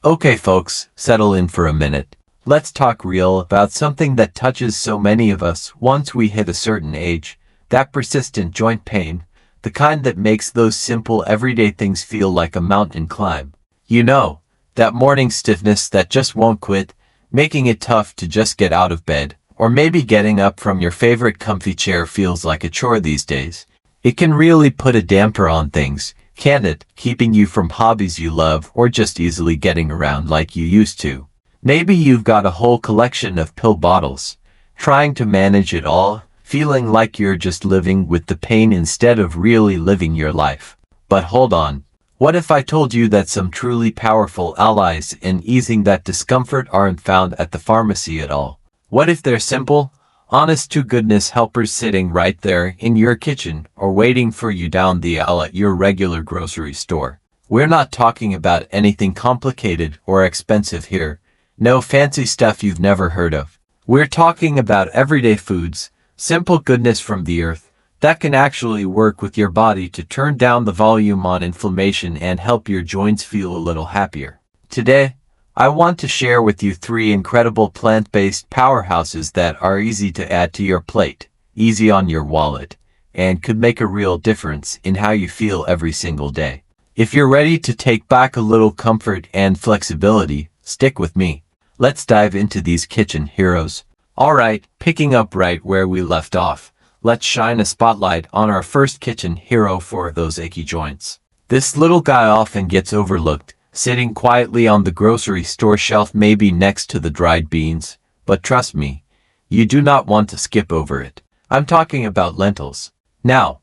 Okay folks, settle in for a minute. Let's talk real about something that touches so many of us once we hit a certain age. That persistent joint pain, the kind that makes those simple everyday things feel like a mountain climb. You know, that morning stiffness that just won't quit, making it tough to just get out of bed, or maybe getting up from your favorite comfy chair feels like a chore these days. It can really put a damper on things, can't it, keeping you from hobbies you love or just easily getting around like you used to. Maybe you've got a whole collection of pill bottles, trying to manage it all, feeling like you're just living with the pain instead of really living your life. But hold on, what if I told you that some truly powerful allies in easing that discomfort aren't found at the pharmacy at all? What if they're simple, honest-to-goodness helpers sitting right there in your kitchen or waiting for you down the aisle at your regular grocery store? We're not talking about anything complicated or expensive here. No fancy stuff you've never heard of. We're talking about everyday foods, simple goodness from the earth, that can actually work with your body to turn down the volume on inflammation and help your joints feel a little happier. Today, I want to share with you 3 incredible plant-based powerhouses that are easy to add to your plate, easy on your wallet, and could make a real difference in how you feel every single day. If you're ready to take back a little comfort and flexibility, stick with me. Let's dive into these kitchen heroes. Alright, picking up right where we left off, let's shine a spotlight on our first kitchen hero for those achy joints. This little guy often gets overlooked, sitting quietly on the grocery store shelf maybe next to the dried beans, but trust me, you do not want to skip over it. I'm talking about lentils. Now,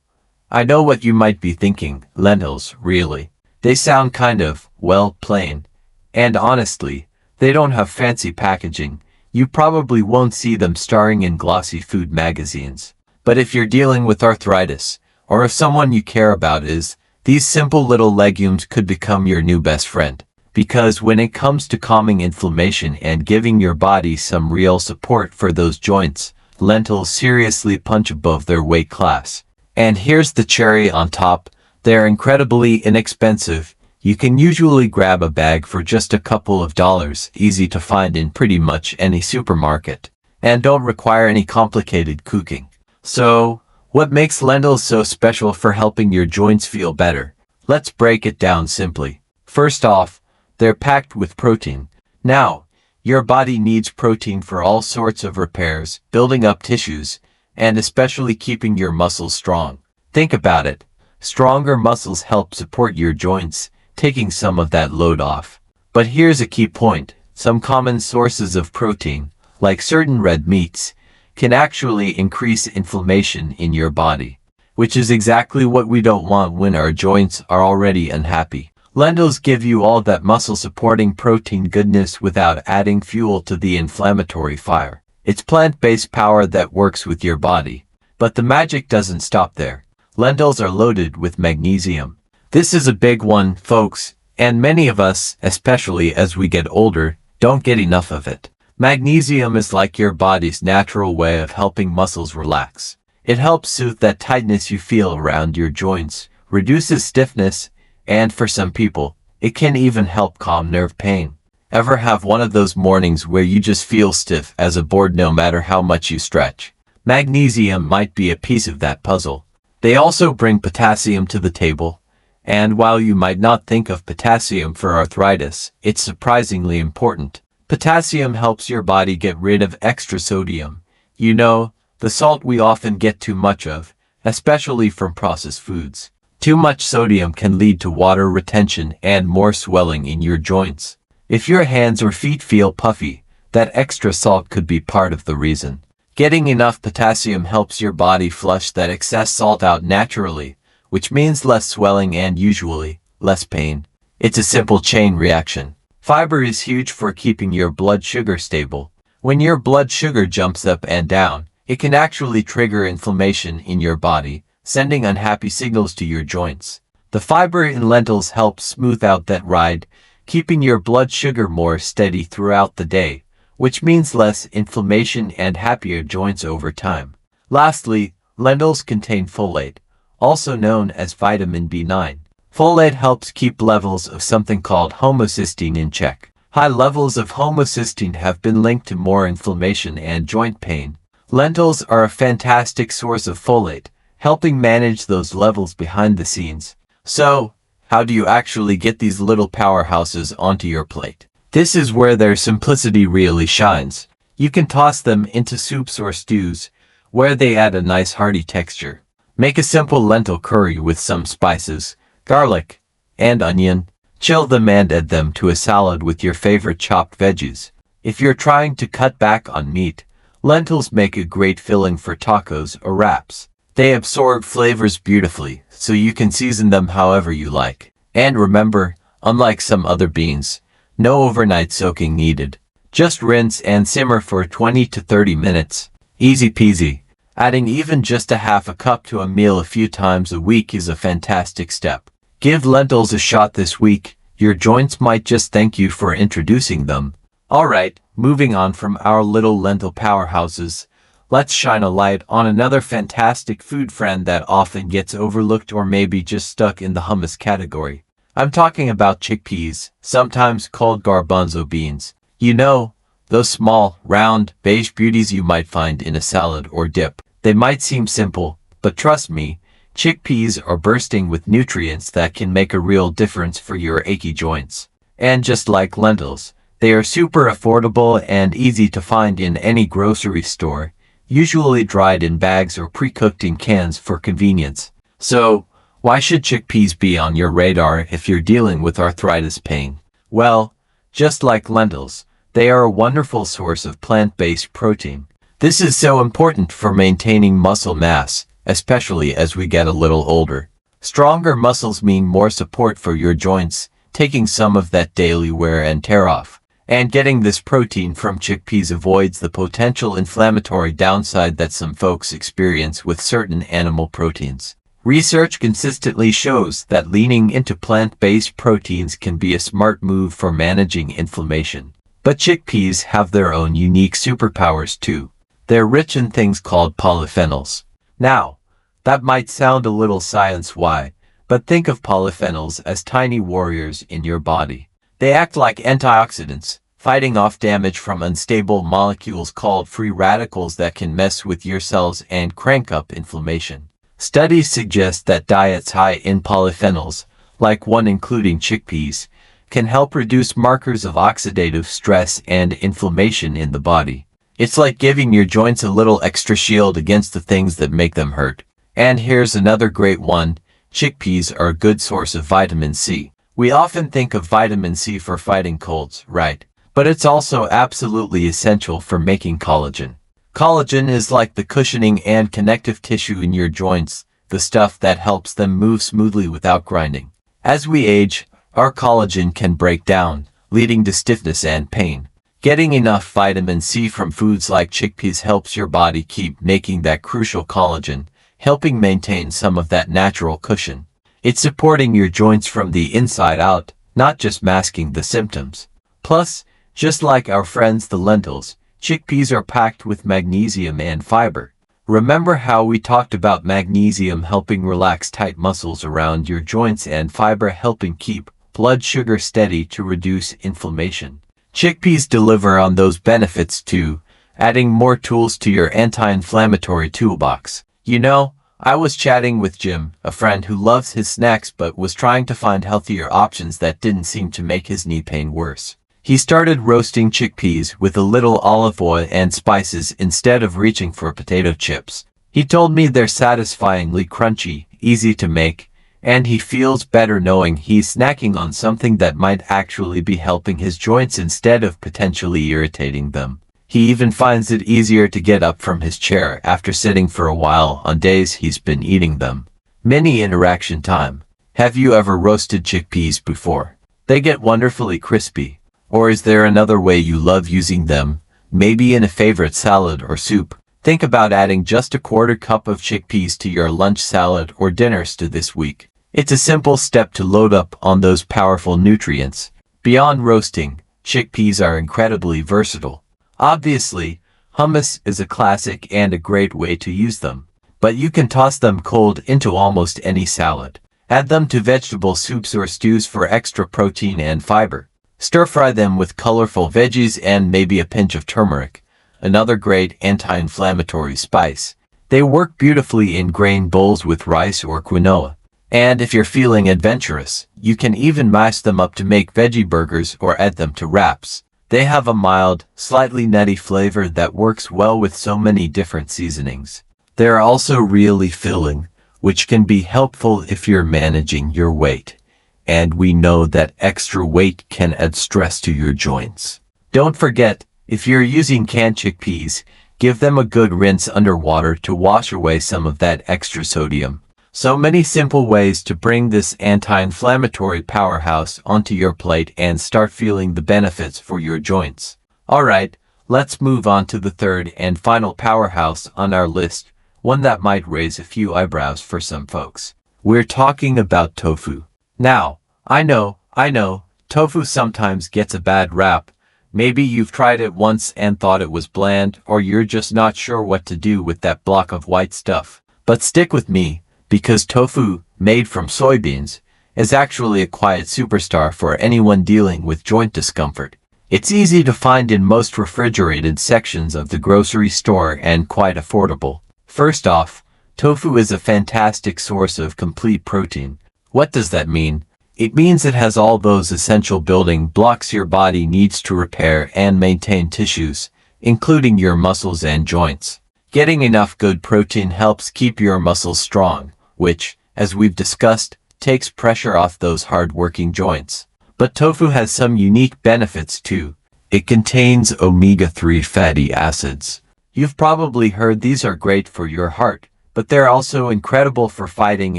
I know what you might be thinking, lentils, really? They sound kind of, well, plain. And honestly, they don't have fancy packaging. You probably won't see them starring in glossy food magazines. But if you're dealing with arthritis, or if someone you care about is, these simple little legumes could become your new best friend. Because when it comes to calming inflammation and giving your body some real support for those joints, lentils seriously punch above their weight class. And here's the cherry on top, they're incredibly inexpensive. You can usually grab a bag for just a couple of dollars, easy to find in pretty much any supermarket, and don't require any complicated cooking. So, what makes lentils so special for helping your joints feel better? Let's break it down simply. First off, they're packed with protein. Now, your body needs protein for all sorts of repairs, building up tissues, and especially keeping your muscles strong. Think about it. Stronger muscles help support your joints, taking some of that load off. But here's a key point. Some common sources of protein, like certain red meats, can actually increase inflammation in your body, which is exactly what we don't want when our joints are already unhappy. Lentils give you all that muscle-supporting protein goodness without adding fuel to the inflammatory fire. It's plant-based power that works with your body. But the magic doesn't stop there. Lentils are loaded with magnesium. This is a big one, folks, and many of us, especially as we get older, don't get enough of it. Magnesium is like your body's natural way of helping muscles relax. It helps soothe that tightness you feel around your joints, reduces stiffness, and for some people, it can even help calm nerve pain. Ever have one of those mornings where you just feel stiff as a board no matter how much you stretch? Magnesium might be a piece of that puzzle. They also bring potassium to the table. And while you might not think of potassium for arthritis, it's surprisingly important. Potassium helps your body get rid of extra sodium. You know, the salt we often get too much of, especially from processed foods. Too much sodium can lead to water retention and more swelling in your joints. If your hands or feet feel puffy, that extra salt could be part of the reason. Getting enough potassium helps your body flush that excess salt out naturally, which means less swelling and usually, less pain. It's a simple chain reaction. Fiber is huge for keeping your blood sugar stable. When your blood sugar jumps up and down, it can actually trigger inflammation in your body, sending unhappy signals to your joints. The fiber in lentils helps smooth out that ride, keeping your blood sugar more steady throughout the day, which means less inflammation and happier joints over time. Lastly, lentils contain folate, also known as vitamin B9. Folate helps keep levels of something called homocysteine in check. High levels of homocysteine have been linked to more inflammation and joint pain. Lentils are a fantastic source of folate, helping manage those levels behind the scenes. So, how do you actually get these little powerhouses onto your plate? This is where their simplicity really shines. You can toss them into soups or stews, where they add a nice hearty texture. Make a simple lentil curry with some spices, garlic, and onion. Chill them and add them to a salad with your favorite chopped veggies. If you're trying to cut back on meat, lentils make a great filling for tacos or wraps. They absorb flavors beautifully, so you can season them however you like. And remember, unlike some other beans, no overnight soaking needed. Just rinse and simmer for 20 to 30 minutes. Easy peasy. Adding even just a half a cup to a meal a few times a week is a fantastic step. Give lentils a shot this week. Your joints might just thank you for introducing them. Alright, moving on from our little lentil powerhouses, let's shine a light on another fantastic food friend that often gets overlooked or maybe just stuck in the hummus category. I'm talking about chickpeas, sometimes called garbanzo beans. You know, those small, round, beige beauties you might find in a salad or dip. They might seem simple, but trust me, chickpeas are bursting with nutrients that can make a real difference for your achy joints. And just like lentils, they are super affordable and easy to find in any grocery store, usually dried in bags or pre-cooked in cans for convenience. So, why should chickpeas be on your radar if you're dealing with arthritis pain? Well, just like lentils, they are a wonderful source of plant-based protein. This is so important for maintaining muscle mass, especially as we get a little older. Stronger muscles mean more support for your joints, taking some of that daily wear and tear off. And getting this protein from chickpeas avoids the potential inflammatory downside that some folks experience with certain animal proteins. Research consistently shows that leaning into plant-based proteins can be a smart move for managing inflammation. But chickpeas have their own unique superpowers too. They're rich in things called polyphenols. Now, that might sound a little science-y, but think of polyphenols as tiny warriors in your body. They act like antioxidants, fighting off damage from unstable molecules called free radicals that can mess with your cells and crank up inflammation. Studies suggest that diets high in polyphenols, like one including chickpeas, can help reduce markers of oxidative stress and inflammation in the body. It's like giving your joints a little extra shield against the things that make them hurt. And here's another great one. Chickpeas are a good source of vitamin C. We often think of vitamin C for fighting colds, right? But it's also absolutely essential for making collagen. Collagen is like the cushioning and connective tissue in your joints, the stuff that helps them move smoothly without grinding. As we age, our collagen can break down, leading to stiffness and pain. Getting enough vitamin C from foods like chickpeas helps your body keep making that crucial collagen, helping maintain some of that natural cushion. It's supporting your joints from the inside out, not just masking the symptoms. Plus, just like our friends the lentils, chickpeas are packed with magnesium and fiber. Remember how we talked about magnesium helping relax tight muscles around your joints and fiber helping keep blood sugar steady to reduce inflammation? Chickpeas deliver on those benefits too, adding more tools to your anti-inflammatory toolbox. You know, I was chatting with Jim, a friend who loves his snacks but was trying to find healthier options that didn't seem to make his knee pain worse. He started roasting chickpeas with a little olive oil and spices instead of reaching for potato chips. He told me they're satisfyingly crunchy, easy to make, and he feels better knowing he's snacking on something that might actually be helping his joints instead of potentially irritating them. He even finds it easier to get up from his chair after sitting for a while on days he's been eating them. Mini interaction time. Have you ever roasted chickpeas before? They get wonderfully crispy. Or is there another way you love using them, maybe in a favorite salad or soup? Think about adding just a quarter cup of chickpeas to your lunch salad or dinner stew this week. It's a simple step to load up on those powerful nutrients. Beyond roasting, chickpeas are incredibly versatile. Obviously, hummus is a classic and a great way to use them, but you can toss them cold into almost any salad. Add them to vegetable soups or stews for extra protein and fiber. Stir-fry them with colorful veggies and maybe a pinch of turmeric, another great anti-inflammatory spice. They work beautifully in grain bowls with rice or quinoa. And if you're feeling adventurous, you can even mash them up to make veggie burgers or add them to wraps. They have a mild, slightly nutty flavor that works well with so many different seasonings. They're also really filling, which can be helpful if you're managing your weight. And we know that extra weight can add stress to your joints. Don't forget, if you're using canned chickpeas, give them a good rinse under water to wash away some of that extra sodium. So many simple ways to bring this anti-inflammatory powerhouse onto your plate and start feeling the benefits for your joints. Alright, let's move on to the third and final powerhouse on our list, one that might raise a few eyebrows for some folks. We're talking about tofu. Now, I know, tofu sometimes gets a bad rap. Maybe you've tried it once and thought it was bland, or you're just not sure what to do with that block of white stuff. But stick with me, because tofu, made from soybeans, is actually a quiet superstar for anyone dealing with joint discomfort. It's easy to find in most refrigerated sections of the grocery store and quite affordable. First off, tofu is a fantastic source of complete protein. What does that mean? It means it has all those essential building blocks your body needs to repair and maintain tissues, including your muscles and joints. Getting enough good protein helps keep your muscles strong, which, as we've discussed, takes pressure off those hard-working joints. But tofu has some unique benefits too. It contains omega-3 fatty acids. You've probably heard these are great for your heart, but they're also incredible for fighting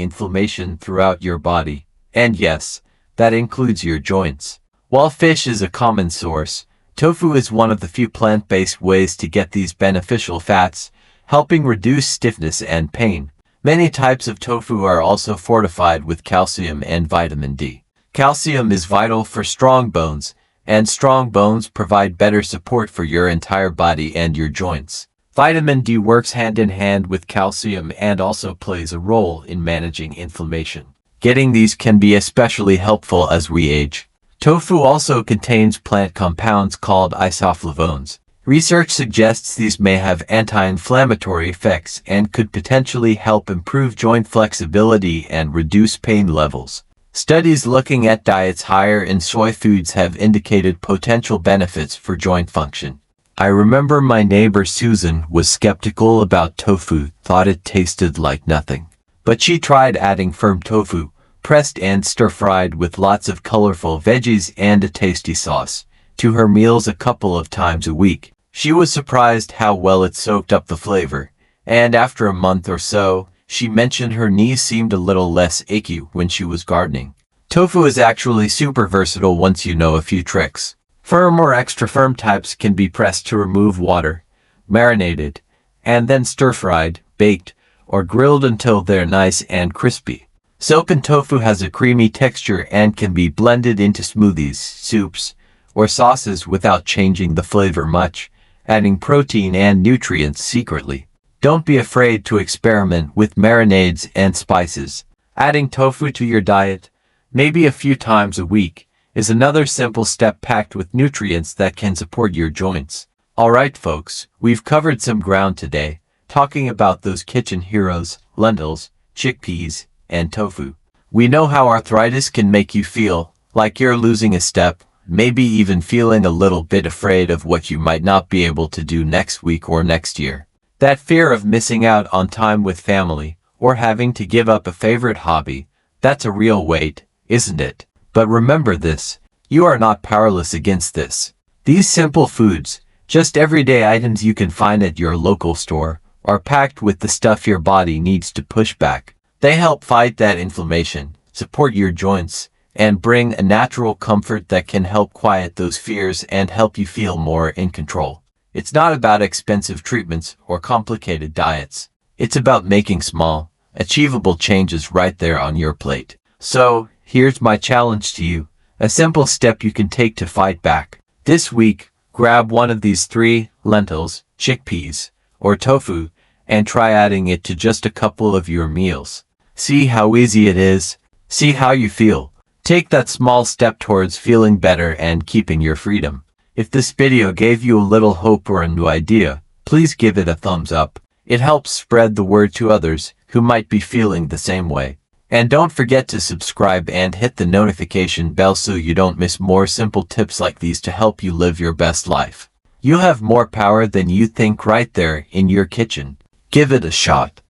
inflammation throughout your body. And yes, that includes your joints. While fish is a common source, tofu is one of the few plant-based ways to get these beneficial fats, helping reduce stiffness and pain. Many types of tofu are also fortified with calcium and vitamin D. Calcium is vital for strong bones, and strong bones provide better support for your entire body and your joints. Vitamin D works hand in hand with calcium and also plays a role in managing inflammation. Getting these can be especially helpful as we age. Tofu also contains plant compounds called isoflavones. Research suggests these may have anti-inflammatory effects and could potentially help improve joint flexibility and reduce pain levels. Studies looking at diets higher in soy foods have indicated potential benefits for joint function. I remember my neighbor Susan was skeptical about tofu, thought it tasted like nothing. But she tried adding firm tofu, pressed and stir-fried with lots of colorful veggies and a tasty sauce, to her meals a couple of times a week. She was surprised how well it soaked up the flavor, and after a month or so, she mentioned her knees seemed a little less achy when she was gardening. Tofu is actually super versatile once you know a few tricks. Firm or extra firm types can be pressed to remove water, marinated, and then stir-fried, baked, or grilled until they're nice and crispy. Soaken tofu has a creamy texture and can be blended into smoothies, soups, or sauces without changing the flavor much, adding protein and nutrients secretly. Don't be afraid to experiment with marinades and spices. Adding tofu to your diet, maybe a few times a week, is another simple step packed with nutrients that can support your joints. Alright folks, we've covered some ground today, talking about those kitchen heroes, lentils, chickpeas, and tofu. We know how arthritis can make you feel, like you're losing a step, maybe even feeling a little bit afraid of what you might not be able to do next week or next year. That fear of missing out on time with family, or having to give up a favorite hobby, that's a real weight, isn't it? But remember this, you are not powerless against this. These simple foods, just everyday items you can find at your local store, are packed with the stuff your body needs to push back. They help fight that inflammation, support your joints, and bring a natural comfort that can help quiet those fears and help you feel more in control. It's not about expensive treatments or complicated diets. It's about making small, achievable changes right there on your plate. So, here's my challenge to you, a simple step you can take to fight back. This week, grab one of these 3, lentils, chickpeas, or tofu, and try adding it to just a couple of your meals. See how easy it is. See how you feel. Take that small step towards feeling better and keeping your freedom. If this video gave you a little hope or a new idea, please give it a thumbs up. It helps spread the word to others who might be feeling the same way. And don't forget to subscribe and hit the notification bell so you don't miss more simple tips like these to help you live your best life. You have more power than you think right there in your kitchen. Give it a shot.